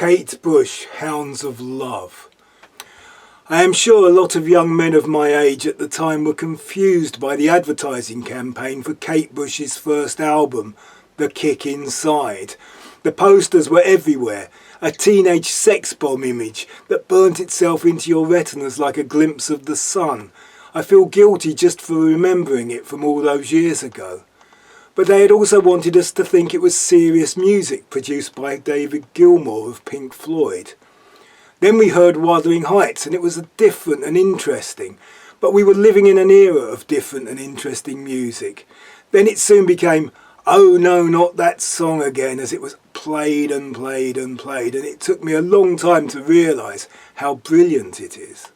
Kate Bush, Hounds of Love. I am sure a lot of young men of my age at the time were confused by the advertising campaign for Kate Bush's first album, The Kick Inside. The posters were everywhere, a teenage sex bomb image that burnt itself into your retinas like a glimpse of the sun. I feel guilty just for remembering it from all those years ago. But they had also wanted us to think it was serious music produced by David Gilmour of Pink Floyd. Then we heard Wuthering Heights and it was different and interesting, but we were living in an era of different and interesting music. Then it soon became, oh no, not that song again, as it was played and played and played, and it took me a long time to realise how brilliant it is.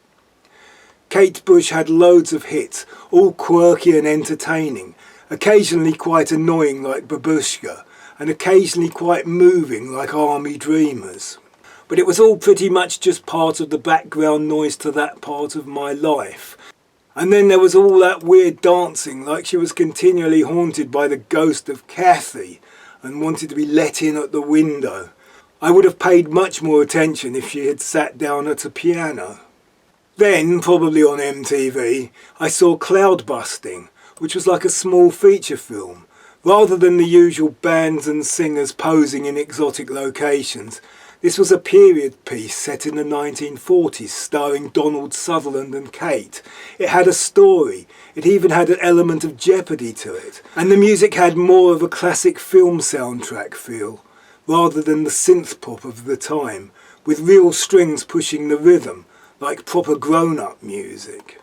Kate Bush had loads of hits, all quirky and entertaining, occasionally quite annoying like Babushka, and occasionally quite moving like Army Dreamers. But it was all pretty much just part of the background noise to that part of my life. And then there was all that weird dancing, like she was continually haunted by the ghost of Kathy and wanted to be let in at the window. I would have paid much more attention if she had sat down at a piano. Then, probably on MTV, I saw Cloudbusting, which was like a small feature film. Rather than the usual bands and singers posing in exotic locations, this was a period piece set in the 1940s starring Donald Sutherland and Kate. It had a story, it even had an element of jeopardy to it, and the music had more of a classic film soundtrack feel, rather than the synth pop of the time, with real strings pushing the rhythm, like proper grown-up music.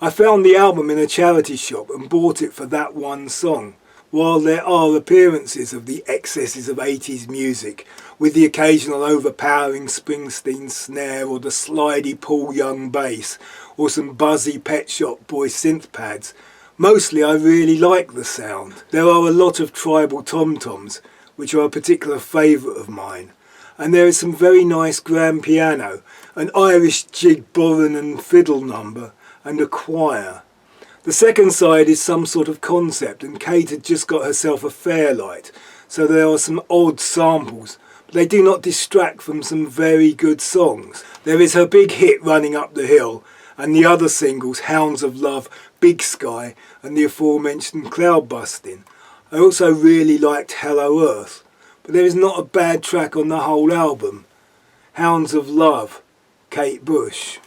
I found the album in a charity shop and bought it for that one song, while there are appearances of the excesses of 80s music, with the occasional overpowering Springsteen snare or the slidey Paul Young bass, or some buzzy Pet Shop Boy synth pads. Mostly I really like the sound. There are a lot of tribal tom-toms, which are a particular favourite of mine, and there is some very nice grand piano, an Irish jig, borin and fiddle number, and a choir. The second side is some sort of concept, and Kate had just got herself a Fairlight, so there are some odd samples, but they do not distract from some very good songs. There is her big hit Running Up the Hill, and the other singles Hounds of Love, Big Sky, and the aforementioned Cloudbusting. I also really liked Hello Earth, but there is not a bad track on the whole album. Hounds of Love, Kate Bush.